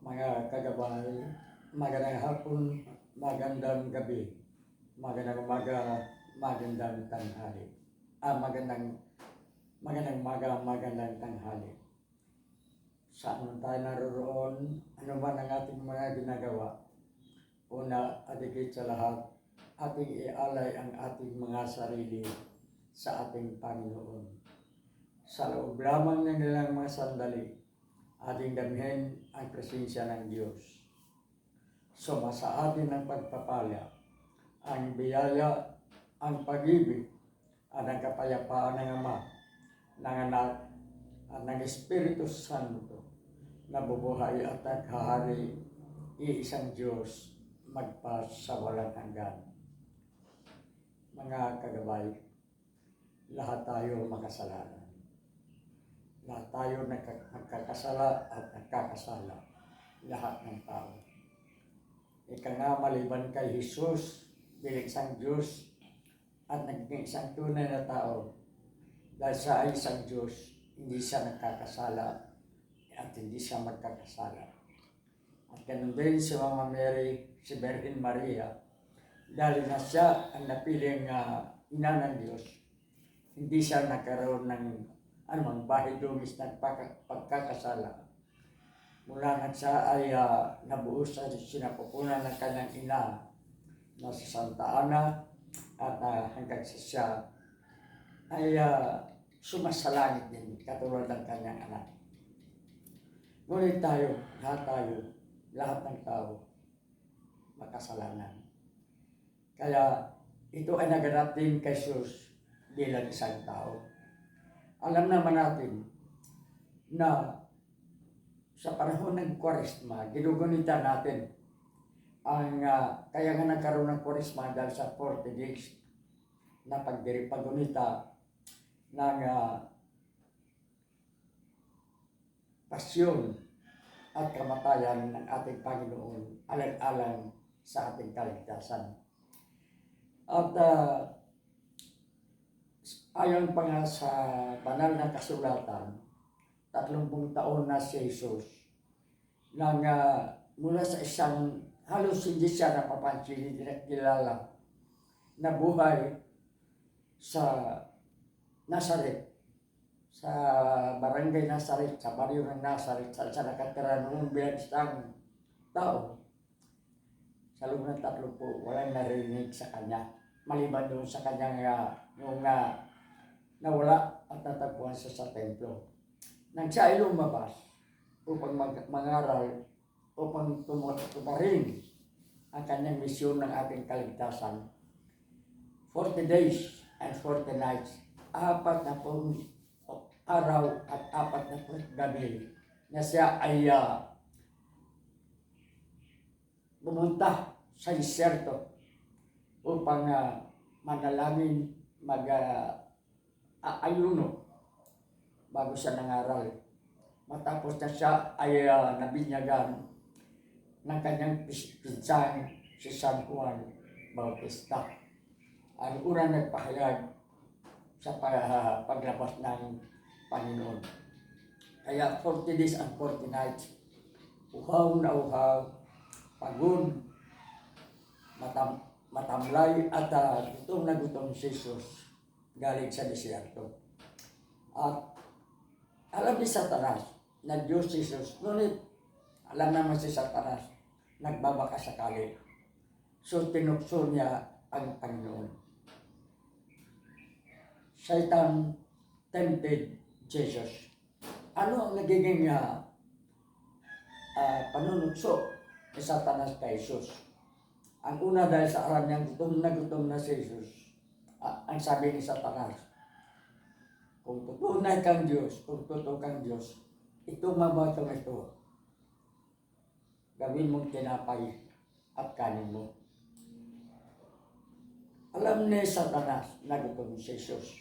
Mga kagabay, magandang hapon, magandang gabi, magandang umaga, magandang tanghali. Magandang umaga, magandang tanghali. Saan man tayo naroroon, ano man ang ating mga ginagawa, una at higit sa lahat, ating ialay ang ating mga sarili sa ating Panginoon. Sa loob lamang ng ilang mga sandali, ating damhin ang presensya ng Diyos. Sumasa atin ang pagpapala, ang biyaya, ang pag-ibig, at ang kapayapaan ng Ama, ng Anak, at ng Espiritu Santo, na bubuhay at naghahari, iisang Diyos, magpas sa walang hanggan. Mga kagabay, lahat tayo makasalanan. Lahat tayo nagkakasala at nagkakasala, lahat ng tao. Ika nga maliban kay Jesus, bilang isang Diyos at naging isang tunay na tao, dahil siya ay isang Diyos, hindi siya nagkakasala at hindi siya magkakasala. At ganun din si Mama Mary, si Virgin Maria, dahil na siya ang napiling ina ng Diyos, hindi siya nagkaroon ng anumang bahid-dungis ng pagkakasala. Mula nang siya ay nabuo sa sinapupunan ng kanyang ina na si Santa Ana at hanggang sa siya ay sumasalangit din katulad ng kanyang anak. Ngunit tayo, lahat ng tao, makasalanan. Kaya ito ay naganap din kay Jesus bilang isang tao. Alam naman natin na sa panahon ng Kwaresma, ginugunita natin ang kaya nga nagkaroon ng Kwaresma dahil sa 40 days na paggunita ng pasyon at kamatayan ng ating Panginoon alang-alang sa ating kaligtasan. At ayon pa nga sa banal na kasulatan, 30 taon na si Jesus nang mula sa isang halos hindi siya napapansin, hindi kilala na buhay sa Nazaret, sa barangay Nazaret, sa baryo ng Nazaret, saan siya nakatira noon bilang isang tao. Sa loob ng 30, walang narinig sa kanya, maliban doon sa kanyang yung nawala at natagpuan siya sa templo. Nang siya ay lumabas upang mangaral, upang tumarin ang kanyang misyon ng ating kaligtasan, 40 days and 40 nights, 40 araw at 40 gabi na siya ay pumunta sa disyerto upang manalangin, ayuno bago siya nangaral. Matapos na siya ay nabinyagan ng kanyang pinsan si San Juan Bautista, ang unang nagpahayag sa paglabas ng Panginoon. Kaya 40 days and 40 nights, uhaw na uhaw, pagod, matamlay at gutom na gutom si Jesus galing sa disyerto. At alam ni Satanas na Diyos si Jesus, ngunit alam naman si Satanas, nagbabaka sakali. So tinukso niya ang Panginoon. Satan tempted Jesus. Ano ang nagiging panunukso ni Satanas kay Jesus? Ang una, dahil sa alam niyang gutom na si Jesus, ang sabi ni Satanas, kung tunay kang Diyos, kung totoo kang Diyos, itong mabatong ito, gawin mong tinapay at kanin mo. Alam ni Satanas na gutom si Jesus.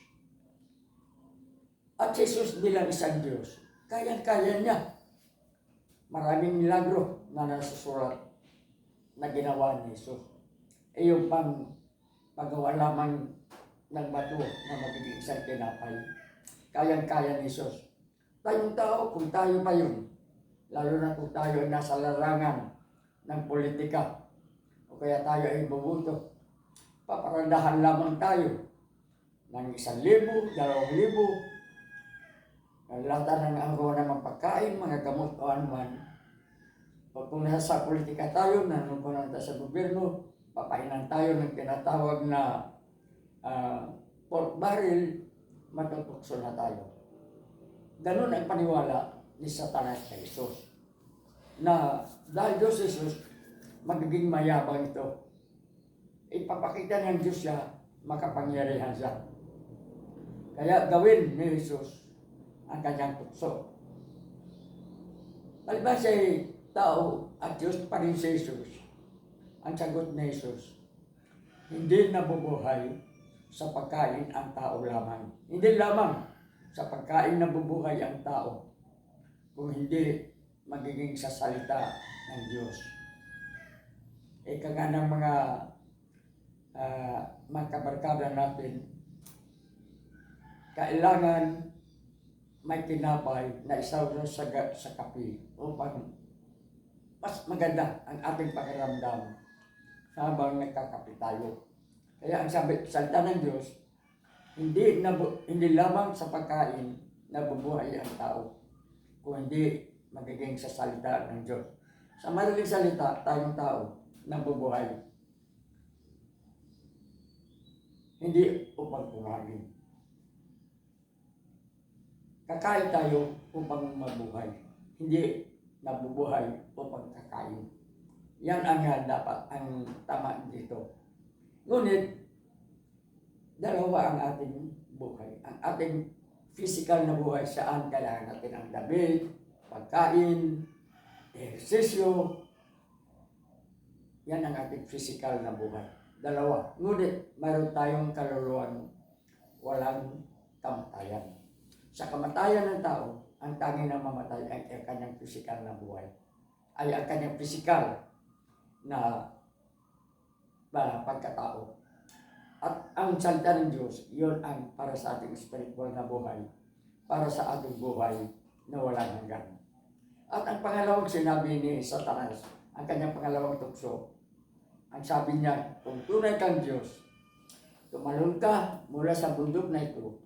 At si Jesus bilang isang Diyos, kaya niya. Maraming milagro na nasusulat na ginawa ni Jesus. E yung paggawa lamang ng bato na magiging isang tinapay, kaya ni Jesus. Tayong tao, kung tayo pa yun, lalo na kung tayo ay nasa larangan ng politika o kaya tayo ay bubuto. Paparandahan lamang tayo ng 1,000, 2,000, lahat ng anggawa ng pagkain, mga gamot o anuman. O kung nasa politika tayo, nanukunan tayo sa gobyerno, papainan tayo ng tinatawag na pork barrel, matutukso na tayo. Ganun ang paniwala ni Satanas kay Jesus. Na dahil Diyos Jesus, magiging mayabang ito. Ipapakita ng Diyos siya, makapangyarihan siya. Kaya gawin ni Jesus ang kanyang tukso. Maliban siya tao at Diyos pa rin si Jesus, ang sagot ni Jesus, hindi nabubuhay sa pagkain ang tao lamang. Hindi lamang sa pagkain nabubuhay ang tao, kung hindi magiging sa salita ng Diyos. Ika nga ng mga kabarkada natin, kailangan may tinapay na isawsa sa kape upang mas maganda ang ating pakiramdam habang nagkakape tayo. Kaya ang salita ng Diyos, hindi lamang sa pagkain nabubuhay ang tao, kung hindi magiging sa salita ng Diyos. Sa madaling salita, tayong tao nabubuhay. Hindi upang kumagin. Kakain tayo upang mabuhay. Hindi nabubuhay upang kakain. Yan ang dapat ang tama dito. Ngunit, dalawa ang ating buhay. Ang ating physical na buhay, saan kailangan natin ang damit, pagkain, ehersisyo. Yan ang ating physical na buhay. Dalawa. Ngunit, mayroon tayong kaluluwang walang kamatayan. Sa kamatayan ng tao, ang tanging na mamatay ay ang kanyang physical na buhay. Ay ang kanyang physical na pagkatao. At ang salita ng Diyos, yun ang para sa ating spiritual na buhay, para sa ating buhay na walang hanggan. At ang pangalawang sinabi ni Satanas, ang kanyang pangalawang tukso, ang sabi niya, kung tunay kang Diyos, tumalon ka mula sa bundok na ito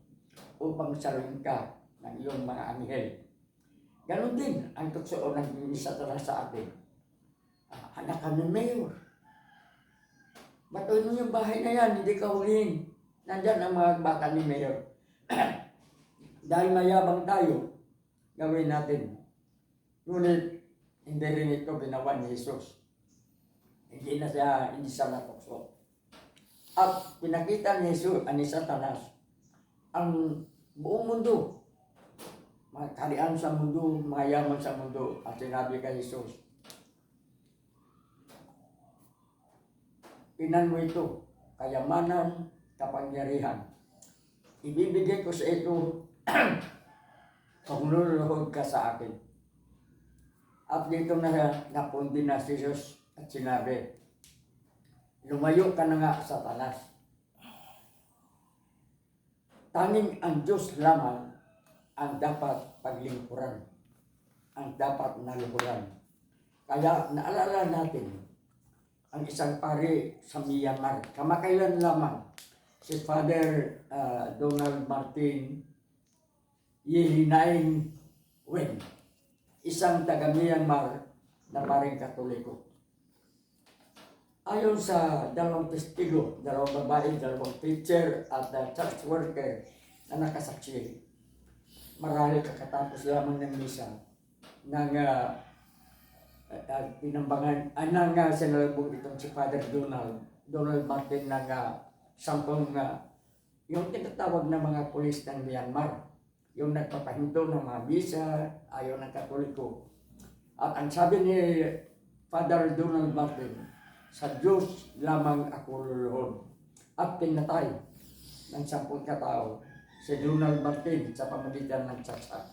upang saluhin ka ng iyong mga anghel. Ganon din ang tukso ng Satanas sa atin. Anak ka ng mayor. Batuin mo yung bahay na yan, hindi ka hulihin. Nandyan ang mga bata ni mayor. Dahil mayabang tayo, gawin natin. Ngunit, hindi rin ito ginawa ni Jesus. Hindi siya natukso. At pinakita ni Jesus, ni Satanas, ang buong mundo, magkarian sa mundo, mayaman sa mundo, at sinabi kay Jesus, inan mo ito, kayamanan, kapangyarihan. Ibibigay ko sa ito kung luluhod ka sa akin. At dito napundi na si Jesus at sinabi, lumayo ka na nga, Satanas. Tanging ang Diyos lamang ang dapat paglingkuran, ang dapat naluhuran. Kaya naalala natin ang isang pari sa Myanmar. Kamakailan lamang si Father Donald Martin Yehinaing Wen, isang taga Myanmar na paring Katoliko. Ayon sa dalawang testigo, dalawang babae, dalawang preacher at church worker na nakasaksi, marahil kakatapos lamang ng misa ng pinambangan, sinalubong itong si Father Donald Martin ng sampung yung tinatawag na mga pulis ng Myanmar, yung nagpapahinto ng mga misa, ayaw ng Katoliko. At ang sabi ni Father Donald Martin, sa Diyos lamang ako luluhod. At pinatay ng 10 katao si Donald Martin sa pamamagitan ng tsatsa.